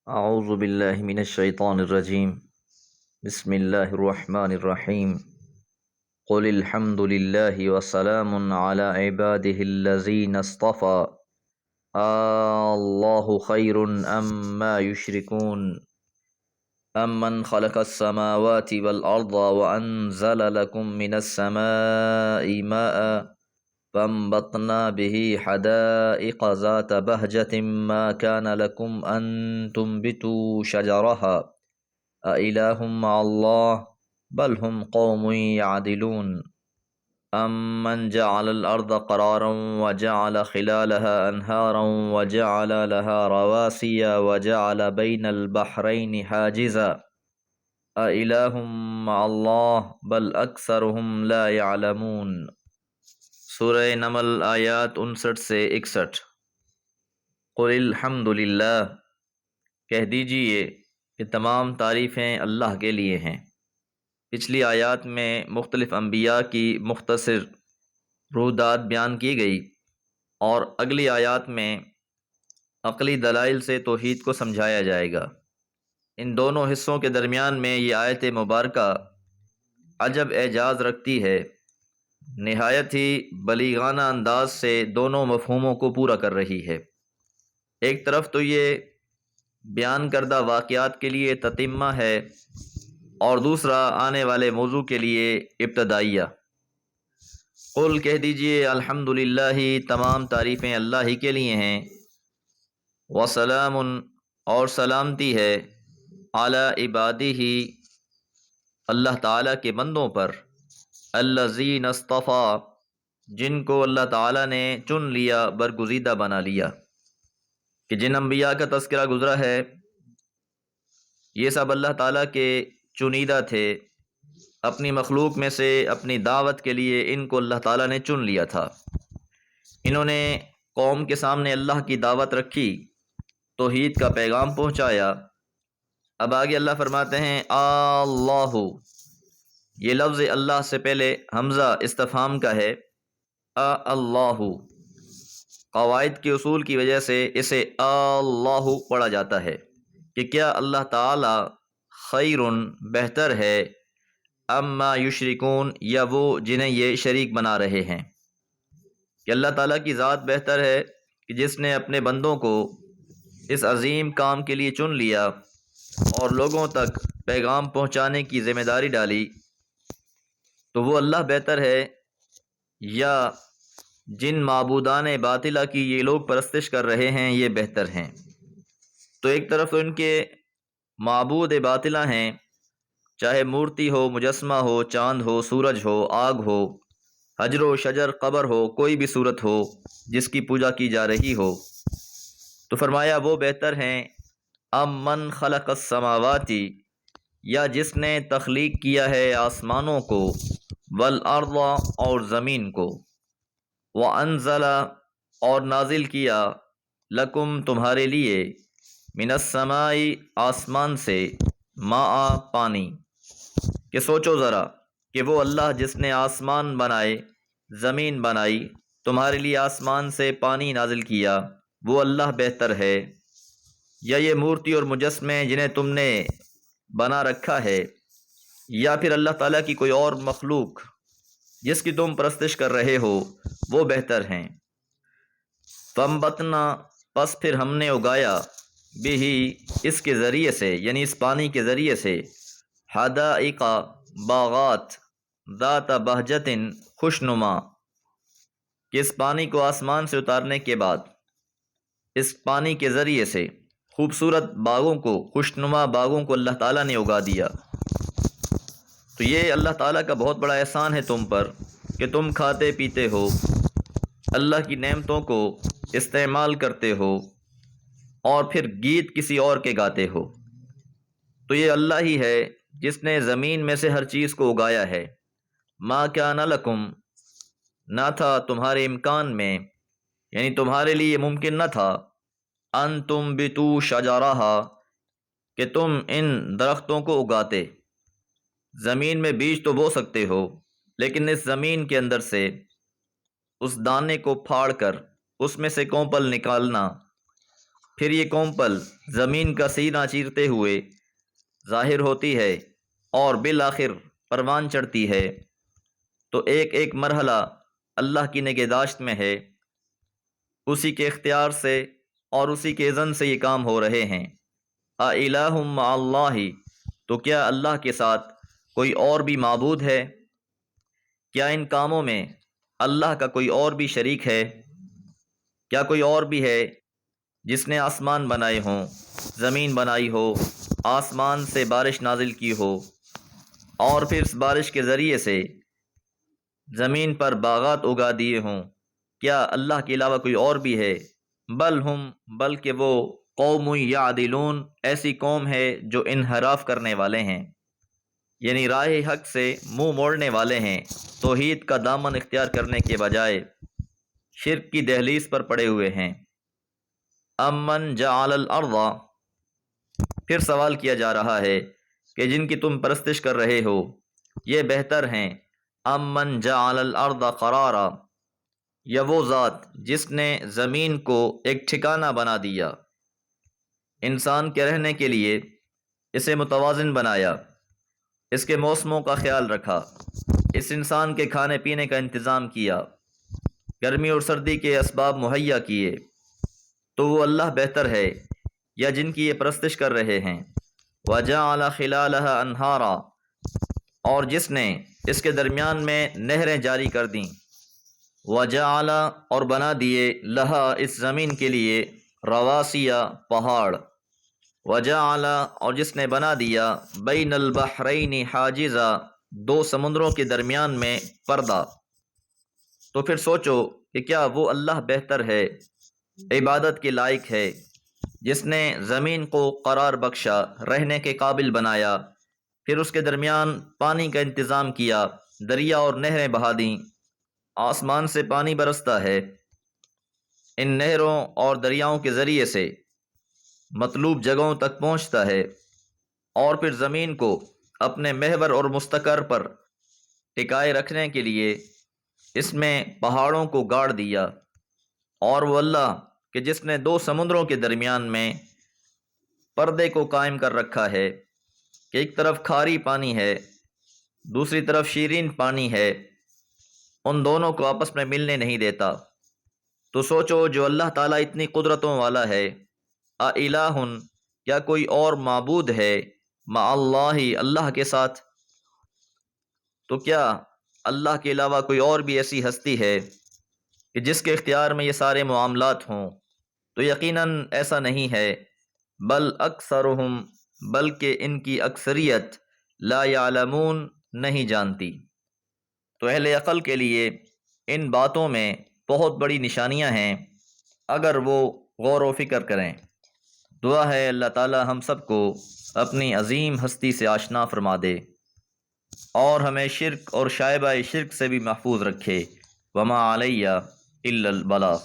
اعوذ باللہ من الشیطان الرجیم بسم اللہ الرحمن الرحیم قل الحمد للہ وسلام علی عبادہ الذین اصطفى اللہ خیر اما یشرکون امن خلق السماوات والارض وانزل لکم من السماء ماء فانبطنا به حدائق ذات بهجة ما كان لكم أن تنبتوا شجرها أإله مع الله بل هم قوم يعدلون أمن جعل الأرض قرارا وجعل خلالها أنهارا وجعل لها رواسي وجعل بين البحرين حاجزا أإله مع الله بل أكثرهم لا يعلمون۔ سورہ نمل آیات 59 سے 61۔ قل الحمد للہ، کہہ دیجئے کہ تمام تعریفیں اللہ کے لیے ہیں۔ پچھلی آیات میں مختلف انبیاء کی مختصر روحداد بیان کی گئی، اور اگلی آیات میں عقلی دلائل سے توحید کو سمجھایا جائے گا۔ ان دونوں حصوں کے درمیان میں یہ آیت مبارکہ عجب اعجاز رکھتی ہے، نہایت ہی بلیغانہ انداز سے دونوں مفہوموں کو پورا کر رہی ہے۔ ایک طرف تو یہ بیان کردہ واقعات کے لیے تتمہ ہے، اور دوسرا آنے والے موضوع کے لیے ابتدائیہ۔ قل، کہہ دیجئے، الحمدللہ، تمام تعریفیں اللہ ہی کے لیے ہیں، وسلام، اور سلامتی ہے، علی عبادہ، اللہ تعالیٰ کے بندوں پر، الذین اصطفیٰ، جن کو اللہ تعالیٰ نے چن لیا، برگزیدہ بنا لیا۔ کہ جن انبیاء کا تذکرہ گزرا ہے، یہ سب اللہ تعالیٰ کے چنیدہ تھے۔ اپنی مخلوق میں سے اپنی دعوت کے لیے ان کو اللہ تعالیٰ نے چن لیا تھا۔ انہوں نے قوم کے سامنے اللہ کی دعوت رکھی، توحید کا پیغام پہنچایا۔ اب آگے اللہ فرماتے ہیں اللہ، یہ لفظ اللہ سے پہلے حمزہ استفہام کا ہے۔ اللہ، قواعد کے اصول کی وجہ سے اسے اللہ پڑھا جاتا ہے کہ کیا اللہ تعالی خیر، بہتر ہے، اما یشرکون، یا وہ جنہیں یہ شریک بنا رہے ہیں۔ کہ اللہ تعالیٰ کی ذات بہتر ہے کہ جس نے اپنے بندوں کو اس عظیم کام کے لیے چن لیا اور لوگوں تک پیغام پہنچانے کی ذمہ داری ڈالی، تو وہ اللہ بہتر ہے، یا جن معبودان باطلہ کی یہ لوگ پرستش کر رہے ہیں یہ بہتر ہیں؟ تو ایک طرف تو ان کے معبود باطلہ ہیں، چاہے مورتی ہو، مجسمہ ہو، چاند ہو، سورج ہو، آگ ہو، حجر و شجر، قبر ہو، کوئی بھی صورت ہو جس کی پوجا کی جا رہی ہو، تو فرمایا وہ بہتر ہیں، امن خلق السماوات، یا جس نے تخلیق کیا ہے آسمانوں کو، والارض، اور زمین کو، وانزل، اور نازل کیا، لکم، تمہارے لیے، من السماء، آسمان سے، ماء، پانی۔ کہ سوچو ذرا کہ وہ اللہ جس نے آسمان بنائے، زمین بنائی، تمہارے لیے آسمان سے پانی نازل کیا، وہ اللہ بہتر ہے، یا یہ مورتی اور مجسمے جنہیں تم نے بنا رکھا ہے، یا پھر اللہ تعالیٰ کی کوئی اور مخلوق جس کی تم پرستش کر رہے ہو، وہ بہتر ہیں؟ فَانبَتْنَا، پس پھر ہم نے اگایا، بِهِ، اس کے ذریعے سے، یعنی اس پانی کے ذریعے سے، حدائق، باغات، ذات بہجۃ، خوشنما۔ کہ اس پانی کو آسمان سے اتارنے کے بعد اس پانی کے ذریعے سے خوبصورت باغوں کو، خوشنما باغوں کو اللہ تعالیٰ نے اگا دیا۔ تو یہ اللہ تعالیٰ کا بہت بڑا احسان ہے تم پر کہ تم کھاتے پیتے ہو، اللہ کی نعمتوں کو استعمال کرتے ہو، اور پھر گیت کسی اور کے گاتے ہو۔ تو یہ اللہ ہی ہے جس نے زمین میں سے ہر چیز کو اگایا ہے۔ ما کان لکم، نہ تھا تمہارے امکان میں، یعنی تمہارے لیے ممکن نہ تھا، ان تنبتوا شجرہا، کہ تم ان درختوں کو اگاتے۔ زمین میں بیج تو بو سکتے ہو، لیکن اس زمین کے اندر سے اس دانے کو پھاڑ کر اس میں سے کونپل نکالنا، پھر یہ کومپل زمین کا سینہ چیرتے ہوئے ظاہر ہوتی ہے اور بالآخر پروان چڑھتی ہے، تو ایک ایک مرحلہ اللہ کی نگہداشت میں ہے، اسی کے اختیار سے اور اسی کے اذن سے یہ کام ہو رہے ہیں۔ اَإِلَٰهٌ مَّعَ اللَّهِ، تو کیا اللہ کے ساتھ کوئی اور بھی معبود ہے؟ کیا ان کاموں میں اللہ کا کوئی اور بھی شریک ہے؟ کیا کوئی اور بھی ہے جس نے آسمان بنائے ہوں، زمین بنائی ہو، آسمان سے بارش نازل کی ہو اور پھر اس بارش کے ذریعے سے زمین پر باغات اگا دیے ہوں؟ کیا اللہ کے علاوہ کوئی اور بھی ہے؟ بلکہ وہ قوم یعدلون، ایسی قوم ہے جو انحراف کرنے والے ہیں، یعنی راہ حق سے منہ موڑنے والے ہیں، توحید کا دامن اختیار کرنے کے بجائے شرک کی دہلیز پر پڑے ہوئے ہیں۔ امن جعل الارض، پھر سوال کیا جا رہا ہے کہ جن کی تم پرستش کر رہے ہو یہ بہتر ہیں، امن جعل الارض قرارا، یا وہ ذات جس نے زمین کو ایک ٹھکانہ بنا دیا، انسان کے رہنے کے لیے اسے متوازن بنایا، اس کے موسموں کا خیال رکھا، اس انسان کے کھانے پینے کا انتظام کیا، گرمی اور سردی کے اسباب مہیا کیے، تو وہ اللہ بہتر ہے یا جن کی یہ پرستش کر رہے ہیں؟ وَجَعَلَ خِلَالَهَا أَنْهَارًا، اور جس نے اس کے درمیان میں نہریں جاری کر دیں، وَجَعَلَ، اور بنا دیے، لَهَا، اس زمین کے لیے، رواسیا، پہاڑ، وَجَعَلَ، اور جس نے بنا دیا، بَيْنَ الْبَحْرَيْنِ حَاجِزًا، دو سمندروں کے درمیان میں پردہ۔ تو پھر سوچو کہ کیا وہ اللہ بہتر ہے، عبادت کے لائق ہے، جس نے زمین کو قرار بخشا، رہنے کے قابل بنایا، پھر اس کے درمیان پانی کا انتظام کیا، دریا اور نہریں بہا دیں، آسمان سے پانی برستا ہے، ان نہروں اور دریاؤں کے ذریعے سے مطلوب جگہوں تک پہنچتا ہے، اور پھر زمین کو اپنے محور اور مستقر پر ٹکائے رکھنے کے لیے اس میں پہاڑوں کو گاڑ دیا۔ اور وہ اللہ کہ جس نے دو سمندروں کے درمیان میں پردے کو قائم کر رکھا ہے کہ ایک طرف کھاری پانی ہے، دوسری طرف شیرین پانی ہے، ان دونوں کو آپس میں ملنے نہیں دیتا۔ تو سوچو جو اللہ تعالیٰ اتنی قدرتوں والا ہے، اِلٰہٌ، کیا کوئی اور معبود ہے، مع اللہ، اللہ کے ساتھ؟ تو کیا اللہ کے علاوہ کوئی اور بھی ایسی ہستی ہے کہ جس کے اختیار میں یہ سارے معاملات ہوں؟ تو یقیناً ایسا نہیں ہے، بل اکثرہم، بلکہ ان کی اکثریت، لا یعلمون، نہیں جانتی۔ تو اہل عقل کے لیے ان باتوں میں بہت بڑی نشانیاں ہیں اگر وہ غور و فکر کریں۔ دعا ہے اللہ تعالی ہم سب کو اپنی عظیم ہستی سے آشنا فرما دے اور ہمیں شرک اور شائبہ شرک سے بھی محفوظ رکھے۔ وما علیہ الا البلاغ۔